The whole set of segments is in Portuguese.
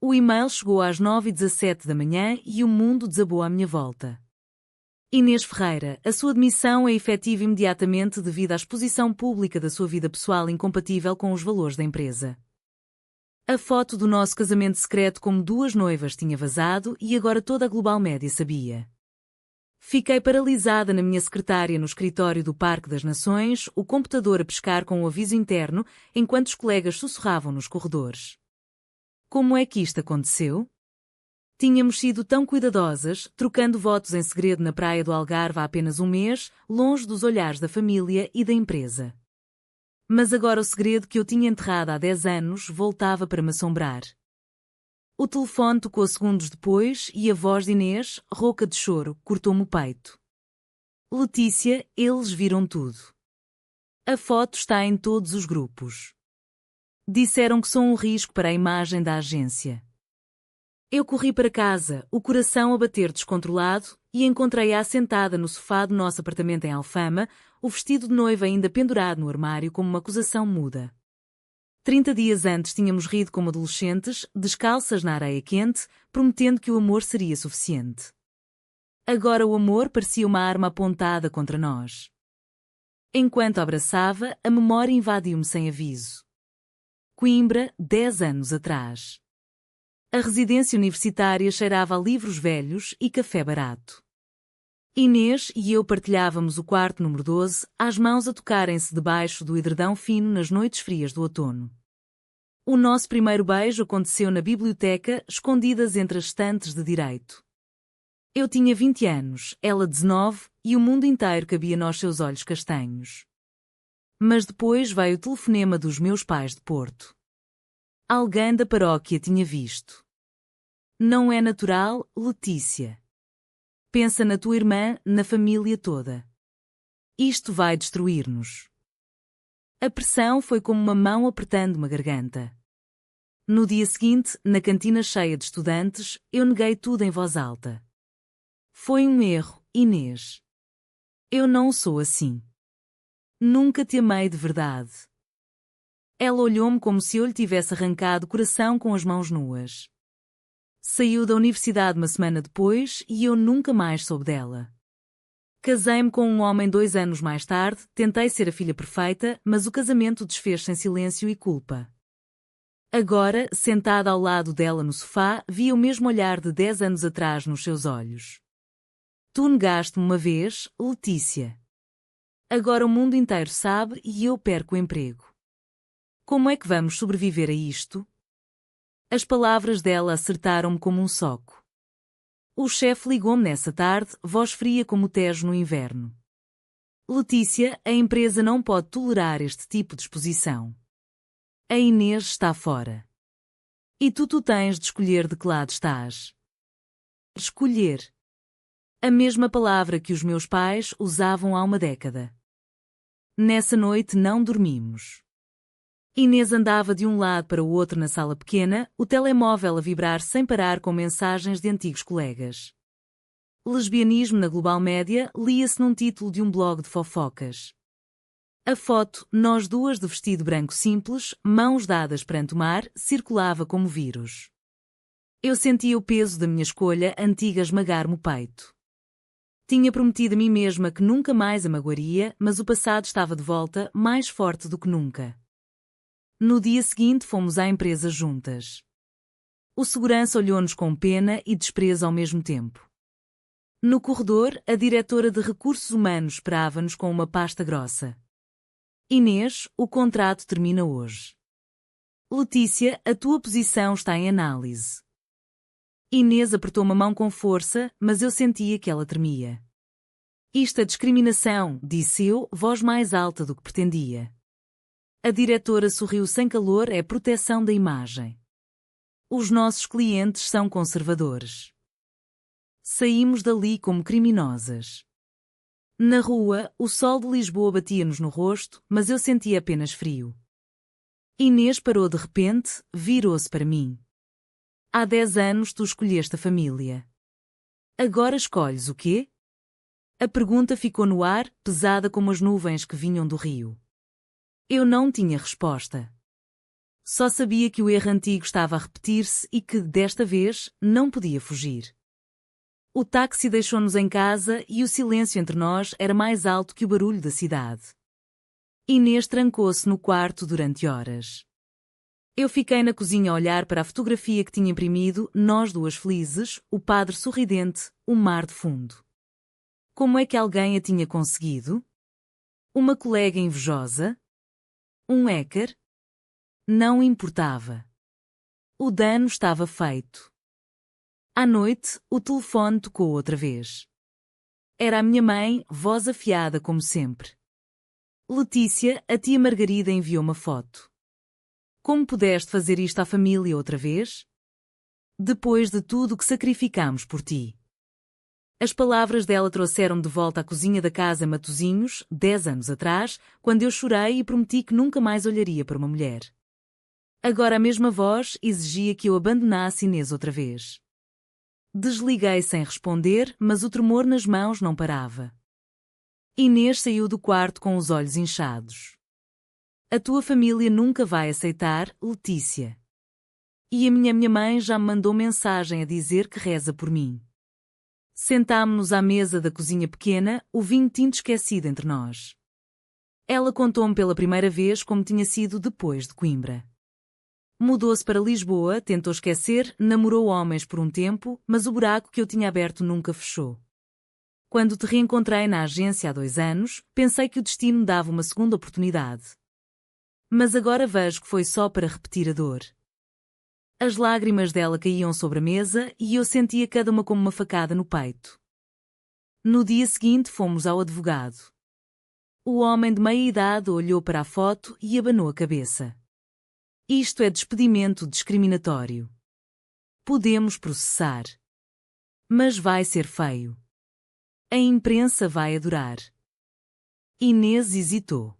O e-mail chegou às 9h17 da manhã e o mundo desabou à minha volta. Inês Ferreira, a sua demissão é efetiva imediatamente devido à exposição pública da sua vida pessoal incompatível com os valores da empresa. A foto do nosso casamento secreto como duas noivas tinha vazado e agora toda a Global Média sabia. Fiquei paralisada na minha secretária no escritório do Parque das Nações, o computador a pescar com o aviso interno, enquanto os colegas sussurravam nos corredores. Como é que isto aconteceu? Tínhamos sido tão cuidadosas, trocando votos em segredo na praia do Algarve há apenas um mês, longe dos olhares da família e da empresa. Mas agora o segredo que eu tinha enterrado há 10 anos voltava para me assombrar. O telefone tocou segundos depois e a voz de Inês, rouca de choro, cortou-me o peito. Letícia, eles viram tudo. A foto está em todos os grupos. Disseram que sou um risco para a imagem da agência. Eu corri para casa, o coração a bater descontrolado, e encontrei-a sentada no sofá do nosso apartamento em Alfama, o vestido de noiva ainda pendurado no armário como uma acusação muda. 30 dias antes tínhamos rido como adolescentes, descalças na areia quente, prometendo que o amor seria suficiente. Agora o amor parecia uma arma apontada contra nós. Enquanto a abraçava, a memória invadiu-me sem aviso. Coimbra, 10 anos atrás. A residência universitária cheirava a livros velhos e café barato. Inês e eu partilhávamos o quarto número 12, as mãos a tocarem-se debaixo do edredão fino nas noites frias do outono. O nosso primeiro beijo aconteceu na biblioteca, escondidas entre as estantes de direito. Eu tinha 20 anos, ela 19, e o mundo inteiro cabia nos seus olhos castanhos. Mas depois veio o telefonema dos meus pais de Porto. Alguém da paróquia tinha visto. Não é natural, Letícia. Pensa na tua irmã, na família toda. Isto vai destruir-nos. A pressão foi como uma mão apertando-me a garganta. No dia seguinte, na cantina cheia de estudantes, eu neguei tudo em voz alta. Foi um erro, Inês. Eu não sou assim. Nunca te amei de verdade. Ela olhou-me como se eu lhe tivesse arrancado o coração com as mãos nuas. Saiu da universidade uma semana depois e eu nunca mais soube dela. Casei-me com um homem 2 anos mais tarde, tentei ser a filha perfeita, mas o casamento desfez-se em silêncio e culpa. Agora, sentada ao lado dela no sofá, via o mesmo olhar de 10 anos atrás nos seus olhos. Tu negaste-me uma vez, Letícia. Agora o mundo inteiro sabe e eu perco o emprego. Como é que vamos sobreviver a isto? As palavras dela acertaram-me como um soco. O chefe ligou-me nessa tarde, voz fria como o Tejo no inverno. Letícia, a empresa não pode tolerar este tipo de exposição. A Inês está fora. E tu tens de escolher de que lado estás. Escolher. A mesma palavra que os meus pais usavam há uma década. Nessa noite não dormimos. Inês andava de um lado para o outro na sala pequena, o telemóvel a vibrar sem parar com mensagens de antigos colegas. Lesbianismo na Global Média lia-se num título de um blog de fofocas. A foto, nós duas de vestido branco simples, mãos dadas perante o mar, circulava como vírus. Eu sentia o peso da minha escolha antiga esmagar-me o peito. Tinha prometido a mim mesma que nunca mais a magoaria, mas o passado estava de volta, mais forte do que nunca. No dia seguinte fomos à empresa juntas. O segurança olhou-nos com pena e desprezo ao mesmo tempo. No corredor, a diretora de Recursos Humanos esperava-nos com uma pasta grossa. Inês, o contrato termina hoje. Letícia, a tua posição está em análise. Inês apertou-me a mão com força, mas eu sentia que ela tremia. Isto é discriminação, disse eu, voz mais alta do que pretendia. A diretora sorriu sem calor, é proteção da imagem. Os nossos clientes são conservadores. Saímos dali como criminosas. Na rua, o sol de Lisboa batia-nos no rosto, mas eu sentia apenas frio. Inês parou de repente, virou-se para mim. Há 10 anos tu escolheste a família. Agora escolhes o quê? A pergunta ficou no ar, pesada como as nuvens que vinham do rio. Eu não tinha resposta. Só sabia que o erro antigo estava a repetir-se e que, desta vez, não podia fugir. O táxi deixou-nos em casa e o silêncio entre nós era mais alto que o barulho da cidade. Inês trancou-se no quarto durante horas. Eu fiquei na cozinha a olhar para a fotografia que tinha imprimido, nós duas felizes, o padre sorridente, o mar de fundo. Como é que alguém a tinha conseguido? Uma colega invejosa? Um hacker? Não importava. O dano estava feito. À noite, o telefone tocou outra vez. Era a minha mãe, voz afiada como sempre. Letícia, a tia Margarida enviou uma foto. Como pudeste fazer isto à família outra vez? Depois de tudo o que sacrificamos por ti. As palavras dela trouxeram-me de volta à cozinha da casa Matosinhos, 10 anos atrás, quando eu chorei e prometi que nunca mais olharia para uma mulher. Agora a mesma voz exigia que eu abandonasse Inês outra vez. Desliguei sem responder, mas o tremor nas mãos não parava. Inês saiu do quarto com os olhos inchados. A tua família nunca vai aceitar, Letícia. E a minha mãe já me mandou mensagem a dizer que reza por mim. Sentámo-nos à mesa da cozinha pequena, o vinho tinto esquecido entre nós. Ela contou-me pela primeira vez como tinha sido depois de Coimbra. Mudou-se para Lisboa, tentou esquecer, namorou homens por um tempo, mas o buraco que eu tinha aberto nunca fechou. Quando te reencontrei na agência há 2 anos, pensei que o destino me dava uma segunda oportunidade. Mas agora vejo que foi só para repetir a dor. As lágrimas dela caíam sobre a mesa e eu sentia cada uma como uma facada no peito. No dia seguinte fomos ao advogado. O homem de meia idade olhou para a foto e abanou a cabeça. Isto é despedimento discriminatório. Podemos processar. Mas vai ser feio. A imprensa vai adorar. Inês hesitou.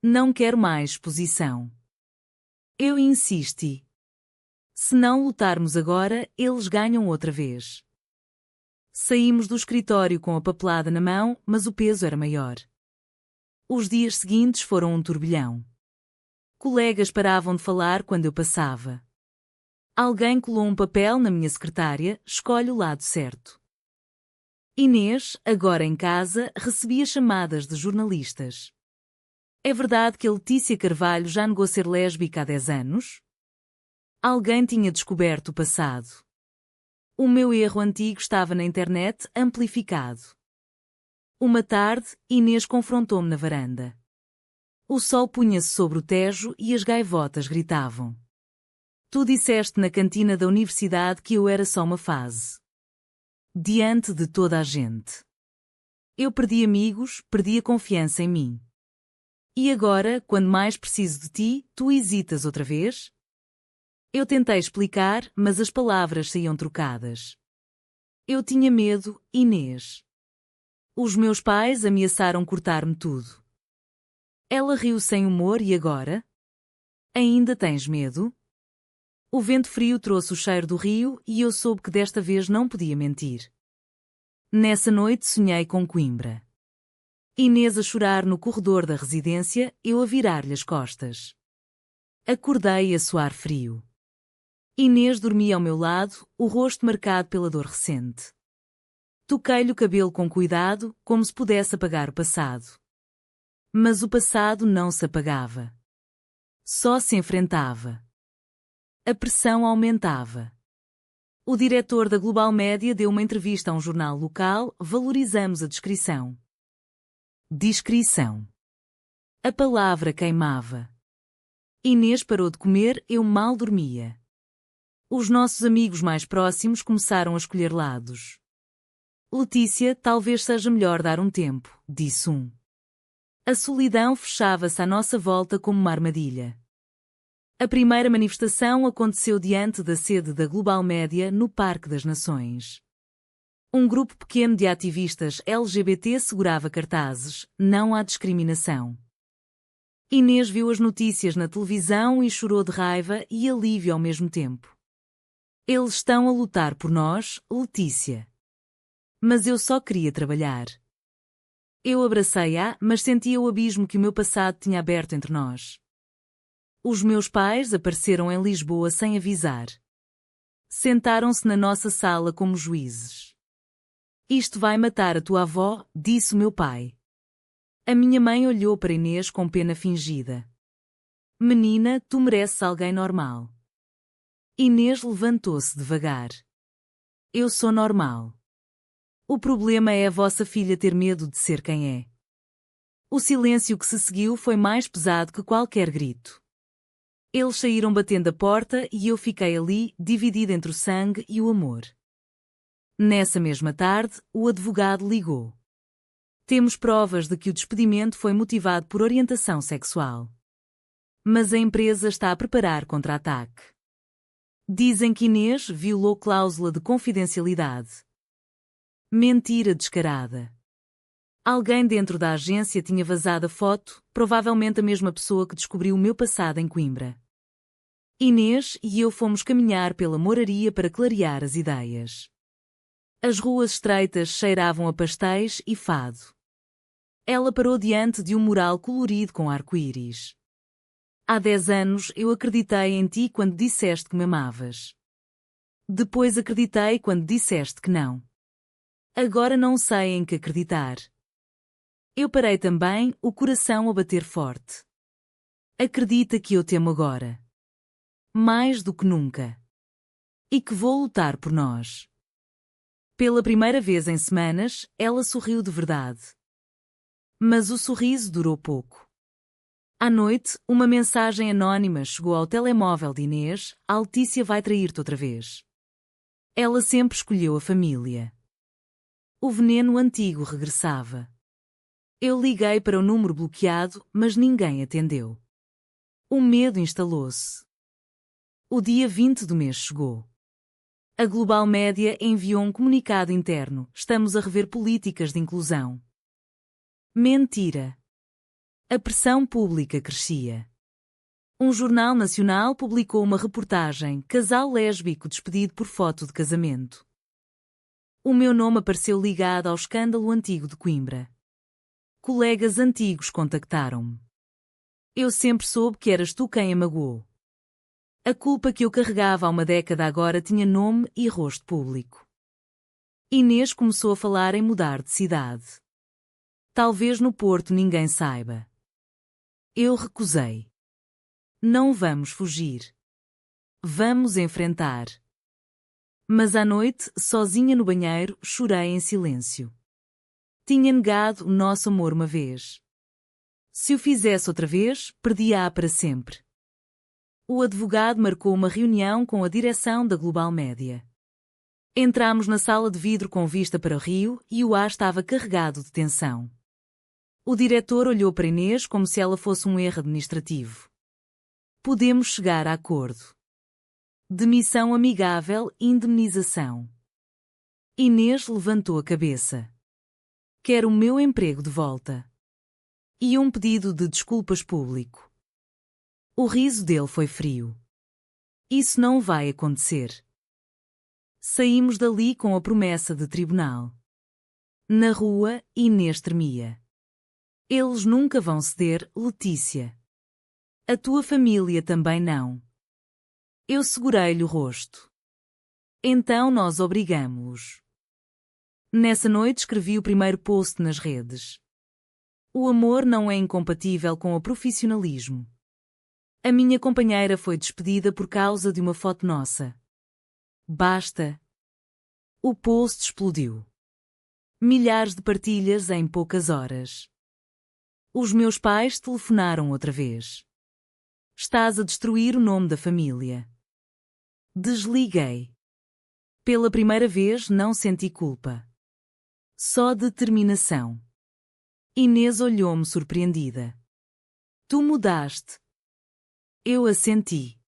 Não quero mais exposição. Eu insisti. Se não lutarmos agora, eles ganham outra vez. Saímos do escritório com a papelada na mão, mas o peso era maior. Os dias seguintes foram um turbilhão. Colegas paravam de falar quando eu passava. Alguém colou um papel na minha secretária, escolhe o lado certo. Inês, agora em casa, recebia chamadas de jornalistas. É verdade que a Letícia Carvalho já negou ser lésbica há 10 anos? Alguém tinha descoberto o passado. O meu erro antigo estava na internet, amplificado. Uma tarde, Inês confrontou-me na varanda. O sol punha-se sobre o Tejo e as gaivotas gritavam. Tu disseste na cantina da universidade que eu era só uma fase. Diante de toda a gente. Eu perdi amigos, perdi a confiança em mim. E agora, quando mais preciso de ti, tu hesitas outra vez? Eu tentei explicar, mas as palavras saíam trocadas. Eu tinha medo, Inês. Os meus pais ameaçaram cortar-me tudo. Ela riu sem humor e agora? Ainda tens medo? O vento frio trouxe o cheiro do rio e eu soube que desta vez não podia mentir. Nessa noite sonhei com Coimbra. Inês a chorar no corredor da residência, eu a virar-lhe as costas. Acordei a suar frio. Inês dormia ao meu lado, o rosto marcado pela dor recente. Toquei-lhe o cabelo com cuidado, como se pudesse apagar o passado. Mas o passado não se apagava. Só se enfrentava. A pressão aumentava. O diretor da Global Média deu uma entrevista a um jornal local, valorizamos a descrição. Discrição. A palavra queimava. Inês parou de comer, eu mal dormia. Os nossos amigos mais próximos começaram a escolher lados. Letícia, talvez seja melhor dar um tempo, disse um. A solidão fechava-se à nossa volta como uma armadilha. A primeira manifestação aconteceu diante da sede da Global Média no Parque das Nações. Um grupo pequeno de ativistas LGBT segurava cartazes, não há discriminação. Inês viu as notícias na televisão e chorou de raiva e alívio ao mesmo tempo. Eles estão a lutar por nós, Letícia. Mas eu só queria trabalhar. Eu abracei-a, mas sentia o abismo que o meu passado tinha aberto entre nós. Os meus pais apareceram em Lisboa sem avisar. Sentaram-se na nossa sala como juízes. Isto vai matar a tua avó, disse o meu pai. A minha mãe olhou para Inês com pena fingida. Menina, tu mereces alguém normal. Inês levantou-se devagar. Eu sou normal. O problema é a vossa filha ter medo de ser quem é. O silêncio que se seguiu foi mais pesado que qualquer grito. Eles saíram batendo a porta e eu fiquei ali, dividida entre o sangue e o amor. Nessa mesma tarde, o advogado ligou. Temos provas de que o despedimento foi motivado por orientação sexual. Mas a empresa está a preparar contra-ataque. Dizem que Inês violou cláusula de confidencialidade. Mentira descarada. Alguém dentro da agência tinha vazado a foto, provavelmente a mesma pessoa que descobriu o meu passado em Coimbra. Inês e eu fomos caminhar pela moraria para clarear as ideias. As ruas estreitas cheiravam a pastéis e fado. Ela parou diante de um mural colorido com arco-íris. Há 10 anos eu acreditei em ti quando disseste que me amavas. Depois acreditei quando disseste que não. Agora não sei em que acreditar. Eu parei também, o coração a bater forte. Acredita que eu te amo agora. Mais do que nunca. E que vou lutar por nós. Pela primeira vez em semanas, ela sorriu de verdade. Mas o sorriso durou pouco. À noite, uma mensagem anônima chegou ao telemóvel de Inês: a Letícia vai trair-te outra vez. Ela sempre escolheu a família. O veneno antigo regressava. Eu liguei para o número bloqueado, mas ninguém atendeu. O medo instalou-se. O dia 20 do mês chegou. A Global Média enviou um comunicado interno: estamos a rever políticas de inclusão. Mentira. A pressão pública crescia. Um jornal nacional publicou uma reportagem: casal lésbico despedido por foto de casamento. O meu nome apareceu ligado ao escândalo antigo de Coimbra. Colegas antigos contactaram-me. Eu sempre soube que eras tu quem a magoou. A culpa que eu carregava há uma década agora tinha nome e rosto público. Inês começou a falar em mudar de cidade. Talvez no Porto ninguém saiba. Eu recusei. Não vamos fugir. Vamos enfrentar. Mas à noite, sozinha no banheiro, chorei em silêncio. Tinha negado o nosso amor uma vez. Se o fizesse outra vez, perdia-a para sempre. O advogado marcou uma reunião com a direção da Global Média. Entramos na sala de vidro com vista para o rio e o ar estava carregado de tensão. O diretor olhou para Inês como se ela fosse um erro administrativo. Podemos chegar a acordo. Demissão amigável e indemnização. Inês levantou a cabeça. Quero o meu emprego de volta. E um pedido de desculpas público. O riso dele foi frio. Isso não vai acontecer. Saímos dali com a promessa de tribunal. Na rua, Inês tremia. Eles nunca vão ceder, Letícia. A tua família também não. Eu segurei-lhe o rosto. Então nós obrigamo-os. Nessa noite escrevi o primeiro post nas redes. O amor não é incompatível com o profissionalismo. A minha companheira foi despedida por causa de uma foto nossa. Basta. O post explodiu. Milhares de partilhas em poucas horas. Os meus pais telefonaram outra vez. Estás a destruir o nome da família. Desliguei. Pela primeira vez não senti culpa. Só determinação. Inês olhou-me surpreendida. Tu mudaste. Eu assenti.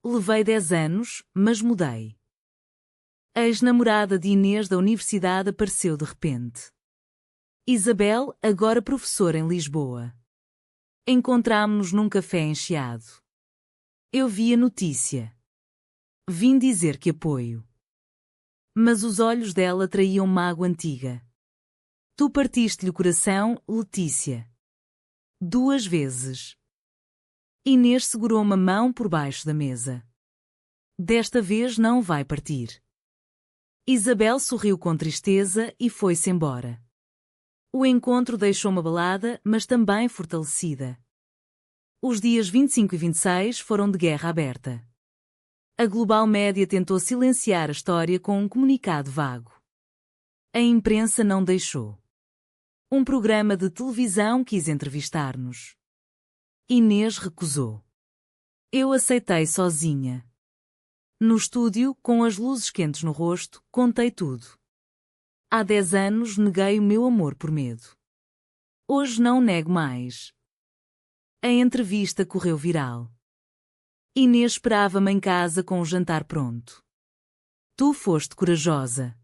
Levei 10 anos, mas mudei. A ex-namorada de Inês da universidade apareceu de repente. Isabel, agora professora em Lisboa. Encontrámo-nos num café em Chiado. Eu vi a notícia. Vim dizer que apoio. Mas os olhos dela traíam mágoa antiga. Tu partiste-lhe o coração, Letícia. 2 vezes. Inês segurou uma mão por baixo da mesa. Desta vez não vai partir. Isabel sorriu com tristeza e foi-se embora. O encontro deixou-me abalada, mas também fortalecida. Os dias 25 e 26 foram de guerra aberta. A Global Média tentou silenciar a história com um comunicado vago. A imprensa não deixou. Um programa de televisão quis entrevistar-nos. Inês recusou. Eu aceitei sozinha. No estúdio, com as luzes quentes no rosto, contei tudo. Há 10 anos neguei o meu amor por medo. Hoje não nego mais. A entrevista correu viral. Inês esperava-me em casa com o jantar pronto. Tu foste corajosa.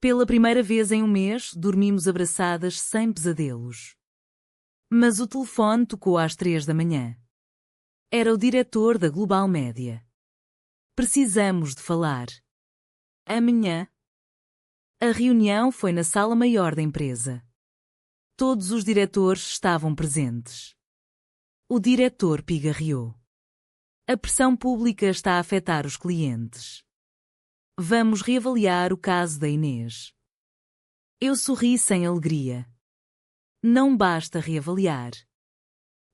Pela primeira vez em um mês, dormimos abraçadas sem pesadelos. Mas o telefone tocou às 3 da manhã. Era o diretor da Global Média. Precisamos de falar. Amanhã. A reunião foi na sala maior da empresa. Todos os diretores estavam presentes. O diretor pigarreou. A pressão pública está a afetar os clientes. Vamos reavaliar o caso da Inês. Eu sorri sem alegria. Não basta reavaliar.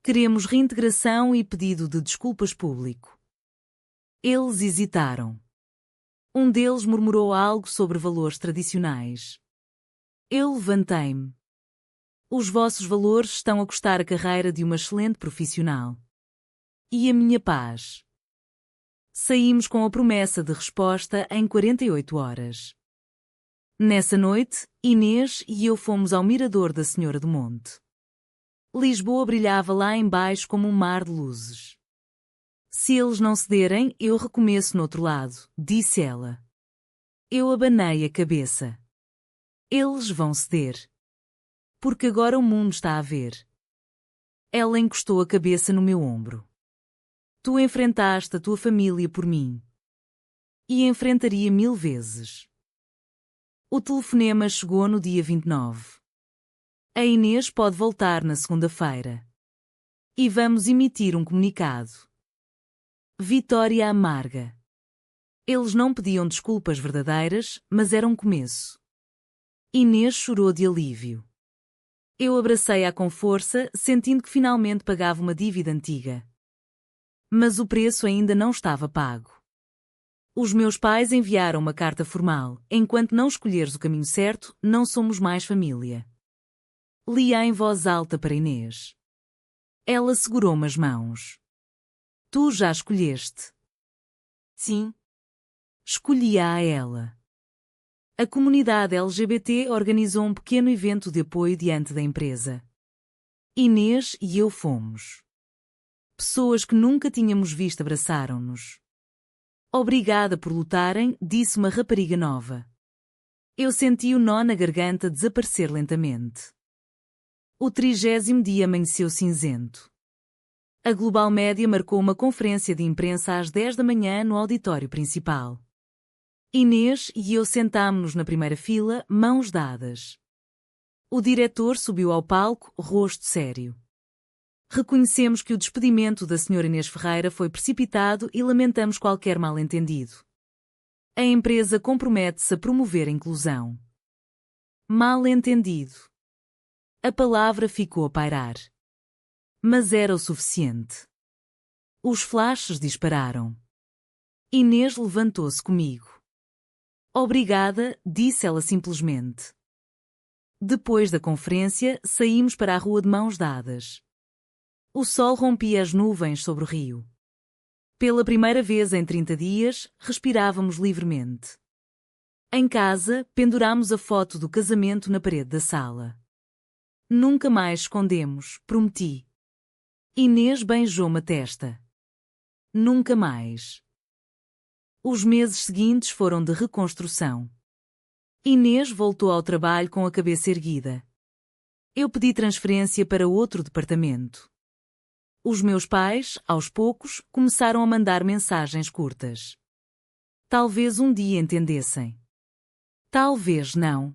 Queremos reintegração e pedido de desculpas público. Eles hesitaram. Um deles murmurou algo sobre valores tradicionais. Eu levantei-me. Os vossos valores estão a custar a carreira de uma excelente profissional. E a minha paz. Saímos com a promessa de resposta em 48 horas. Nessa noite, Inês e eu fomos ao mirador da Senhora do Monte. Lisboa brilhava lá embaixo como um mar de luzes. Se eles não cederem, eu recomeço no outro lado, disse ela. Eu abanei a cabeça. Eles vão ceder. Porque agora o mundo está a ver. Ela encostou a cabeça no meu ombro. Tu enfrentaste a tua família por mim. E enfrentaria 1000 vezes. O telefonema chegou no dia 29. A Inês pode voltar na segunda-feira. E vamos emitir um comunicado. Vitória amarga. Eles não pediam desculpas verdadeiras, mas era um começo. Inês chorou de alívio. Eu abracei-a com força, sentindo que finalmente pagava uma dívida antiga. Mas o preço ainda não estava pago. Os meus pais enviaram uma carta formal. Enquanto não escolheres o caminho certo, não somos mais família. Li-a em voz alta para Inês. Ela segurou-me as mãos. Tu já escolheste? Sim. Escolhi-a a ela. A comunidade LGBT organizou um pequeno evento de apoio diante da empresa. Inês e eu fomos. Pessoas que nunca tínhamos visto abraçaram-nos. Obrigada por lutarem, disse uma rapariga nova. Eu senti o nó na garganta desaparecer lentamente. O 30º dia amanheceu cinzento. A Global Média marcou uma conferência de imprensa às 10 da manhã no auditório principal. Inês e eu sentámo-nos na primeira fila, mãos dadas. O diretor subiu ao palco, rosto sério. Reconhecemos que o despedimento da Sra. Inês Ferreira foi precipitado e lamentamos qualquer mal-entendido. A empresa compromete-se a promover a inclusão. Mal-entendido. A palavra ficou a pairar. Mas era o suficiente. Os flashes dispararam. Inês levantou-se comigo. Obrigada, disse ela simplesmente. Depois da conferência, saímos para a rua de mãos dadas. O sol rompia as nuvens sobre o rio. Pela primeira vez em 30 dias, respirávamos livremente. Em casa, pendurámos a foto do casamento na parede da sala. Nunca mais escondemos, prometi. Inês beijou-me a testa. Nunca mais. Os meses seguintes foram de reconstrução. Inês voltou ao trabalho com a cabeça erguida. Eu pedi transferência para outro departamento. Os meus pais, aos poucos, começaram a mandar mensagens curtas. Talvez um dia entendessem. Talvez não.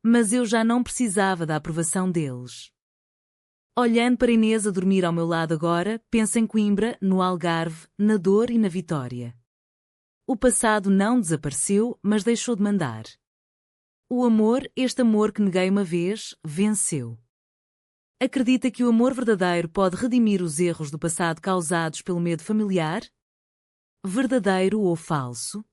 Mas eu já não precisava da aprovação deles. Olhando para Inês a dormir ao meu lado agora, penso em Coimbra, no Algarve, na dor e na vitória. O passado não desapareceu, mas deixou de mandar. O amor, este amor que neguei uma vez, venceu. Acredita que o amor verdadeiro pode redimir os erros do passado causados pelo medo familiar? Verdadeiro ou falso?